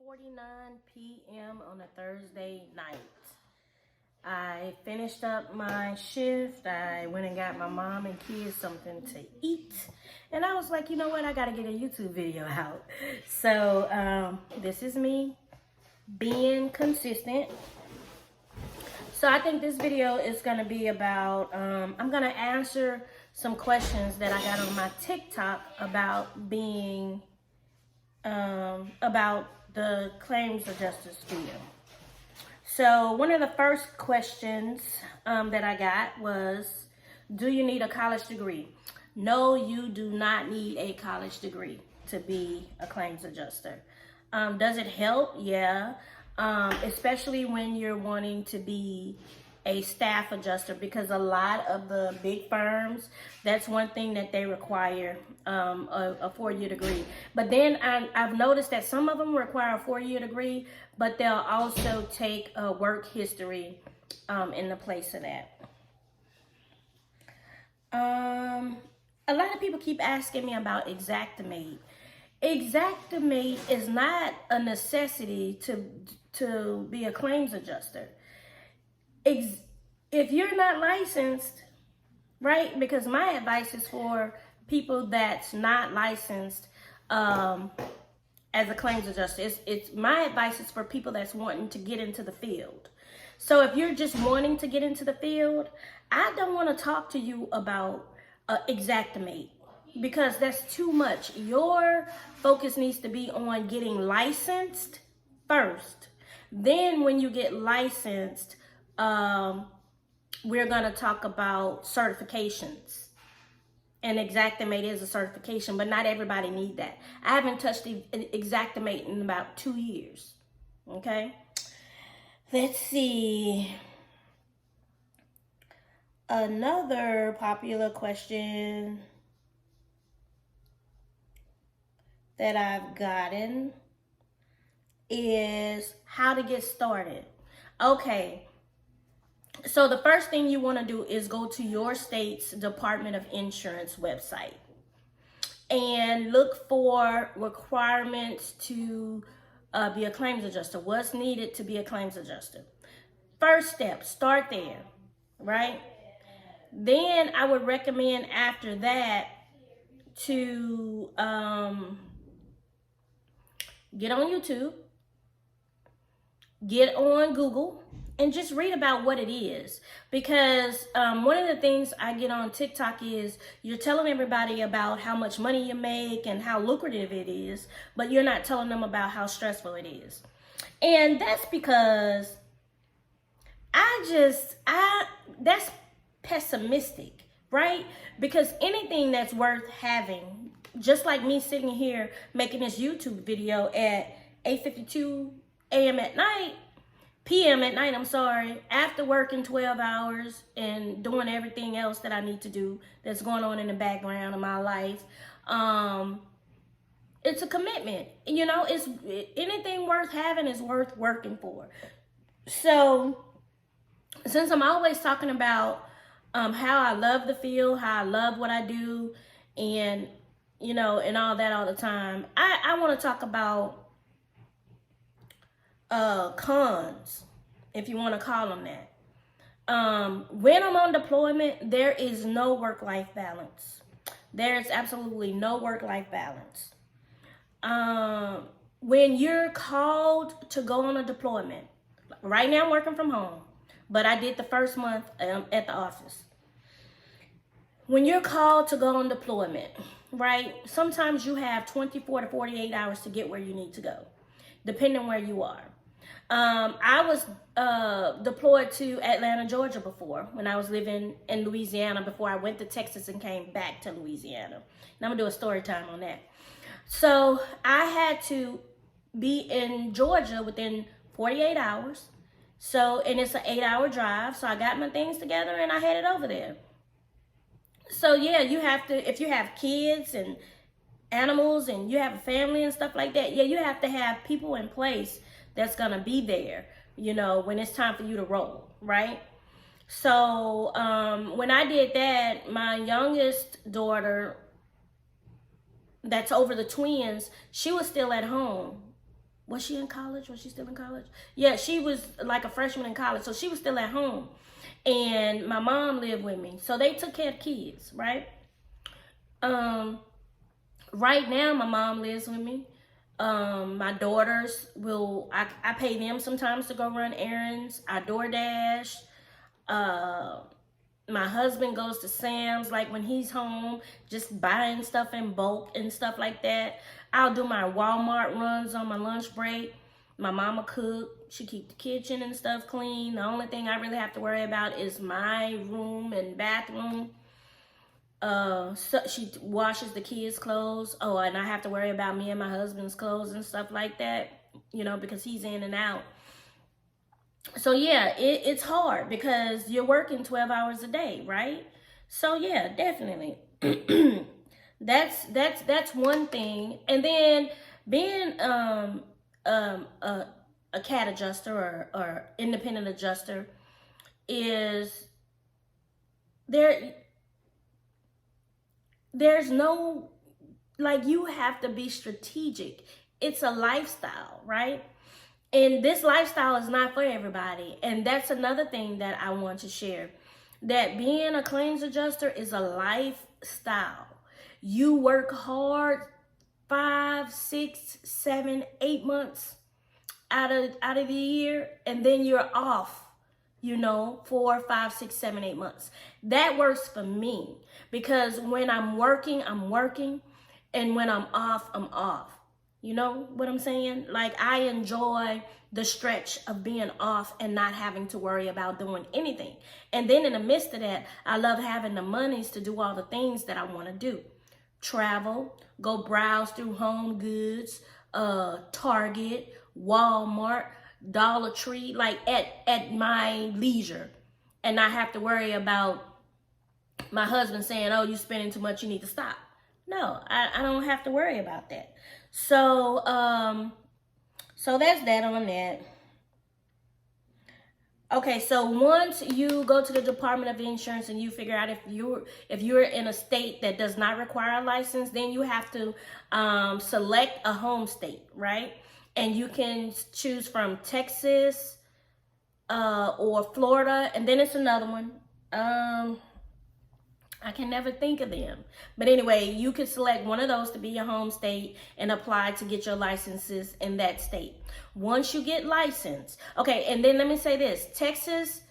What time is it? 8:49 p.m. on a Thursday night. I finished up my shift. I went and got my mom and kids something to eat. And I was like, you know what? I got to get a YouTube video out. So this is me being consistent. So I think this video is going to be about, I'm going to answer some questions that I got on my TikTok about being, about the claims adjuster's field. So one of the first questions that I got was, do you need a college degree? No, you do not need a college degree to be a claims adjuster. Does it help? Yeah. Especially when you're wanting to be a staff adjuster, because a lot of the big firms, that's one thing that they require, a 4-year degree. But then I've noticed that some of them require a 4-year degree, but they'll also take a work history in the place of that. A lot of people keep asking me about Xactimate. Xactimate is not a necessity to be a claims adjuster. If you're not licensed, right? Because my advice is for people that's not licensed as a claims adjuster. It's my advice is for people that's wanting to get into the field. So if you're just wanting to get into the field, I don't want to talk to you about Xactimate, because that's too much. Your focus needs to be on getting licensed first. Then when you get licensed, we're going to talk about certifications. And Xactimate is a certification, but not everybody need that. I haven't touched Xactimate in about 2 years. Okay? Let's see. Another popular question that I've gotten is how to get started. Okay. So the first thing you want to do is go to your state's Department of Insurance website and look for requirements to be a claims adjuster. What's needed to be a claims adjuster? First step, start there, right? Then I would recommend after that to get on YouTube, get on Google, and just read about what it is. Because one of the things I get on TikTok is you're telling everybody about how much money you make and how lucrative it is, but you're not telling them about how stressful it is. And that's because that's pessimistic, right? Because anything that's worth having, just like me sitting here making this YouTube video at 8:52 a.m. at night, p.m. at night, after working 12 hours and doing everything else that I need to do that's going on in the background of my life, it's a commitment. You know, anything worth having is worth working for. So since I'm always talking about how I love the field, how I love what I do, and, you know, and all that all the time, I want to talk about cons, if you want to call them that. When I'm on deployment, there is no work-life balance. There is absolutely no work-life balance. When you're called to go on a deployment, right now I'm working from home, but I did the first month at the office. When you're called to go on deployment, right, sometimes you have 24 to 48 hours to get where you need to go, depending where you are. I was deployed to Atlanta, Georgia before, when I was living in Louisiana, before I went to Texas and came back to Louisiana. And I'm going to do a story time on that. So I had to be in Georgia within 48 hours. So, and it's an 8-hour drive. So I got my things together and I headed over there. So yeah, you have to, if you have kids and animals and you have a family and stuff like that, yeah, you have to have people in place that's going to be there, you know, when it's time for you to roll, right? So when I did that, my youngest daughter, that's over the twins, she was still at home Was she in college? Was she still in college? Yeah, she was like a freshman in college. So she was still at home. And my mom lived with me. So they took care of kids, right? Right now my mom lives with me. My daughters I pay them sometimes to go run errands. I DoorDash. My husband goes to Sam's like when he's home, just buying stuff in bulk and stuff like that. I'll do my Walmart runs on my lunch break. My mama cook. She keep the kitchen and stuff clean. The only thing I really have to worry about is my room and bathroom. So she washes the kids' clothes. Oh, and I have to worry about me and my husband's clothes and stuff like that, you know, because he's in and out. So yeah, it's hard because you're working 12 hours a day, right? So yeah, definitely. that's one thing. And then being a CAT adjuster or independent adjuster is there's no, like, you have to be strategic. It's a lifestyle, right? And this lifestyle is not for everybody. And that's another thing that I want to share. That being a claims adjuster is a lifestyle. You work hard 5, 6, 7, 8 months out of the year, and then you're off, you know, 4, 5, 6, 7, 8 months. That works for me because when I'm working, and when I'm off, I'm off. You know what I'm saying? Like, I enjoy the stretch of being off and not having to worry about doing anything. And then in the midst of that, I love having the monies to do all the things that I want to do. Travel, go browse through Home Goods, Target, Walmart, Dollar Tree, like at my leisure. And not have to worry about my husband saying, oh, you're spending too much, you need to stop. No, I don't have to worry about that. So, so that's that on that. Okay, so once you go to the Department of Insurance and you figure out if you're in a state that does not require a license, then you have to select a home state, right? And you can choose from Texas or Florida, and then it's another one. I can never think of them. But anyway, you could select one of those to be your home state and apply to get your licenses in that state. Once you get licensed, okay, and then let me say this. Texas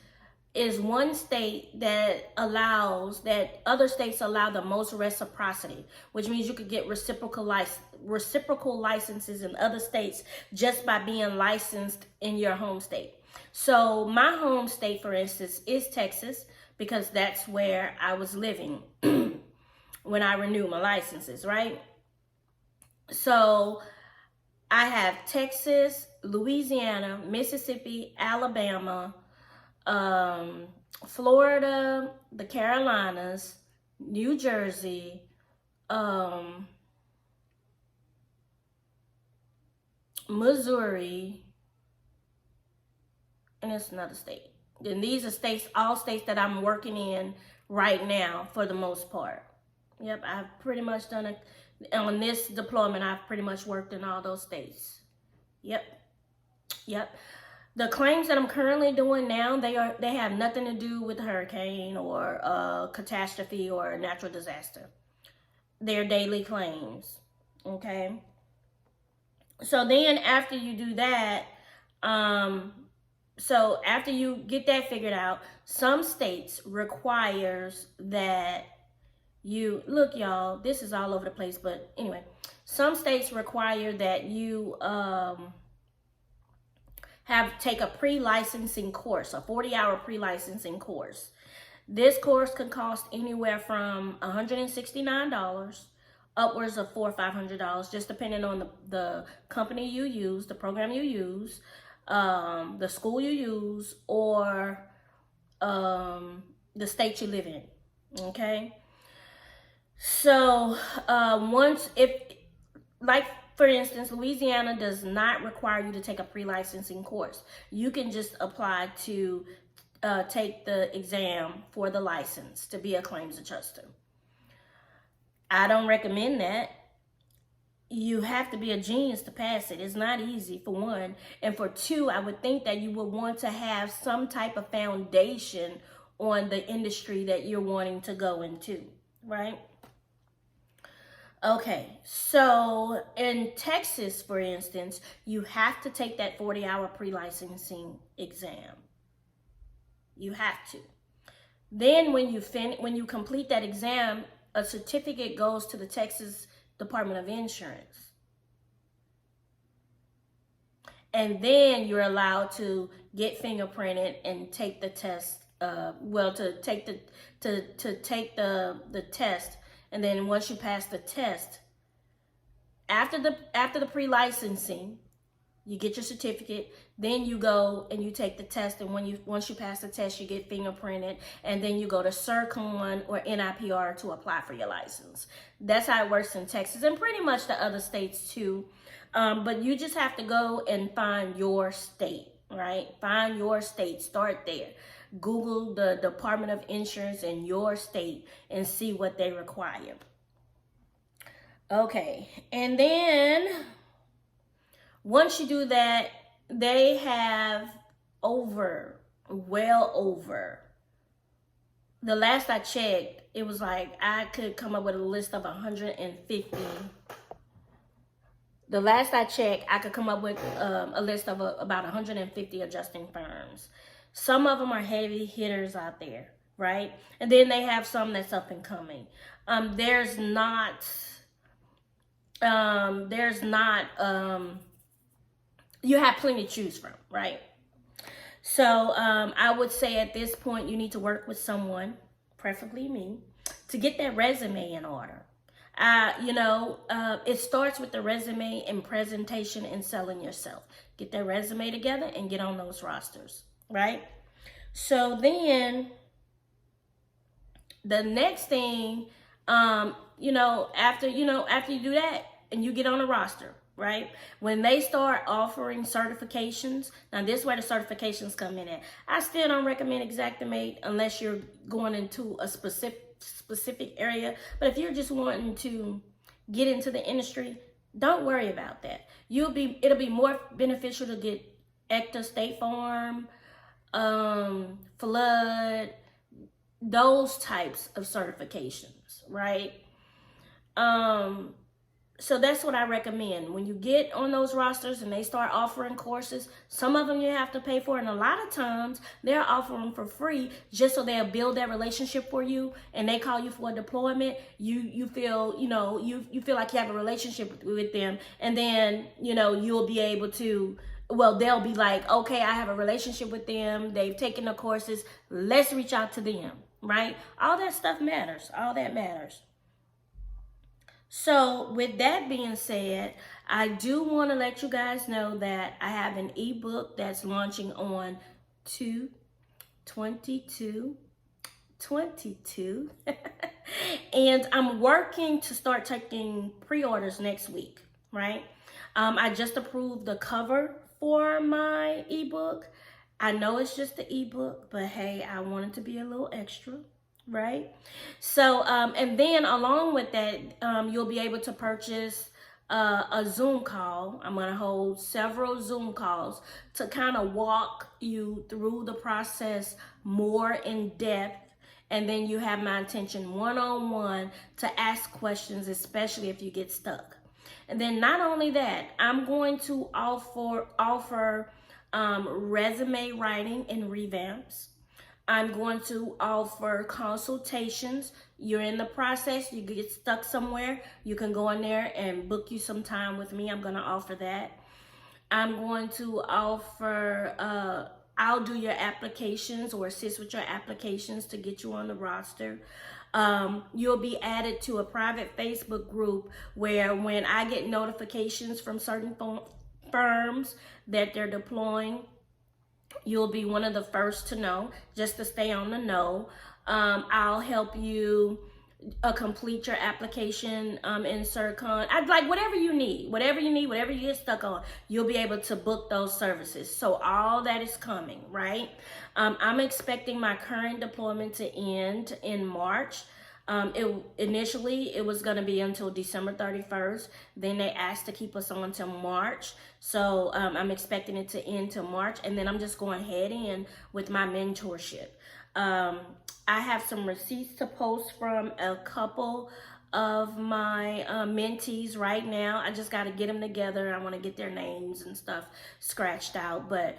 is one state that other states allow the most reciprocity, which means you could get reciprocal licenses in other states just by being licensed in your home state. So my home state, for instance, is Texas, because that's where I was living when I renewed my licenses, right? So I have Texas, Louisiana, Mississippi, Alabama, Florida, the Carolinas, New Jersey, Missouri, and it's another state. And these are all states that I'm working in right now for the most part. Yep, I've pretty much done it. On this deployment, I've pretty much worked in all those states. Yep. The claims that I'm currently doing now, they have nothing to do with hurricane or a catastrophe or a natural disaster. They're daily claims, okay? So then after you do that, so after you get that figured out, some states requires that you, look y'all, this is all over the place, but anyway, some states require that you take a pre-licensing course, a 40-hour pre-licensing course. This course can cost anywhere from $169 upwards of $400 or $500, just depending on the company you use, the program you use, the school you use, or the state you live in. Okay, so for instance, Louisiana does not require you to take a pre-licensing course. You can just apply to take the exam for the license to be a claims adjuster. I don't recommend that. you have to be a genius to pass it. It's not easy, for one. And for two, I would think that you would want to have some type of foundation on the industry that you're wanting to go into, right? Okay, so in Texas, for instance, you have to take that 40-hour pre-licensing exam. You have to. Then when you complete that exam, a certificate goes to the Texas Department of Insurance. And then you're allowed to get fingerprinted and take the test. To take the test, and then once you pass the test, after the pre-licensing, you get your certificate. Then you go and you take the test, and once you pass the test, you get fingerprinted, and then you go to CERCON or NIPR to apply for your license. That's how it works in Texas, and pretty much the other states too. But you just have to go and find your state, right? Find your state. Start there. Google the Department of Insurance in your state and see what they require. Okay, and then once you do that, they have well over, the last I checked, it was like I could come up with a list of 150. The last I checked, I could come up with a list of about 150 adjusting firms. Some of them are heavy hitters out there, right? And then they have some that's up and coming. There's not, you have plenty to choose from, right? So I would say at this point, you need to work with someone, preferably me, to get that resume in order. It starts with the resume and presentation and selling yourself. Get that resume together and get on those rosters, right? So then the next thing, after you do that and you get on a roster, right? When they start offering certifications, now this is where the certifications come in at. I still don't recommend Xactimate unless you're going into a specific area. But if you're just wanting to get into the industry, don't worry about that. It'll be more beneficial to get ECTA, State Farm, flood, those types of certifications, right? So that's what I recommend. When you get on those rosters and they start offering courses, some of them you have to pay for, and a lot of times they're offering for free just so they'll build that relationship for you, and they call you for a deployment. You feel like you have a relationship with them, and then you'll be able to, they'll be like, okay, I have a relationship with them. They've taken the courses. Let's reach out to them, right? All that stuff matters. All that matters. So with that being said, I do want to let you guys know that I have an ebook that's launching on 2/22/22. And I'm working to start taking pre-orders next week, right? I just approved the cover for my ebook. I know it's just the ebook, but hey, I want it to be a little extra, right? So, and then along with that, you'll be able to purchase a Zoom call. I'm going to hold several Zoom calls to kind of walk you through the process more in depth. And then you have my attention one-on-one to ask questions, especially if you get stuck. And then not only that, I'm going to offer resume writing and revamps. I'm going to offer consultations. You're in the process, you get stuck somewhere, you can go in there and book you some time with me. I'm going to offer that. I'm going to offer, I'll do your applications or assist with your applications to get you on the roster. You'll be added to a private Facebook group where when I get notifications from certain firms that they're deploying, you'll be one of the first to know, just to stay on the know. I'll help you complete your application in CERCON. I'd like whatever you need, whatever you get stuck on, you'll be able to book those services. So all that is coming, right? I'm expecting my current deployment to end in March. Initially it was going to be until December 31st. Then they asked to keep us on till March. So I'm expecting it to end till March, and then I'm just going head in with my mentorship. I have some receipts to post from a couple of my mentees right now. I just got to get them together. I want to get their names and stuff scratched out. But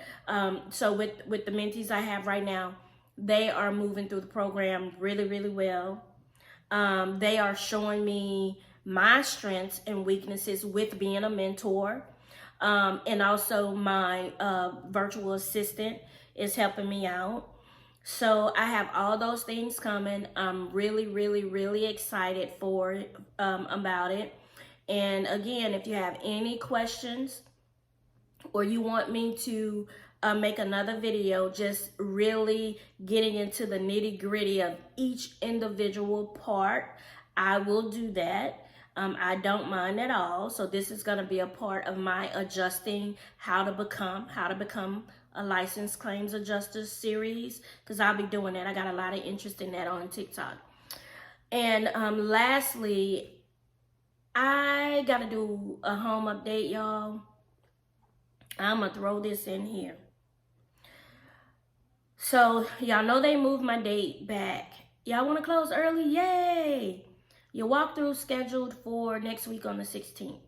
so with the mentees I have right now, they are moving through the program really, really well. They are showing me my strengths and weaknesses with being a mentor. And also my virtual assistant is helping me out. So I have all those things coming. I'm really, really, really excited for about it. And again, if you have any questions or you want me to make another video just really getting into the nitty-gritty of each individual part, I will do that. I don't mind at all. So this is going to be a part of my adjusting how to become a licensed claims adjuster series, because I'll be doing that. I got a lot of interest in that on TikTok. And lastly, I got to do a home update, y'all. I'm going to throw this in here. So y'all know they moved my date back. Y'all want to close early? Yay! Your walkthrough scheduled for next week on the 16th.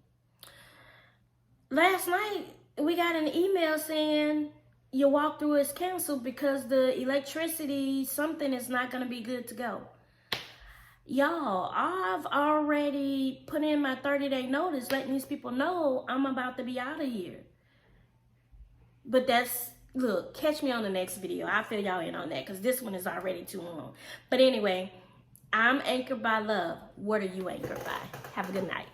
Last night, we got an email saying your walkthrough is canceled because the electricity, something is not going to be good to go. Y'all, I've already put in my 30-day notice letting these people know I'm about to be out of here. But that's, look, catch me on the next video. I'll fill y'all in on that because this one is already too long. But anyway, I'm anchored by love. What are you anchored by? Have a good night.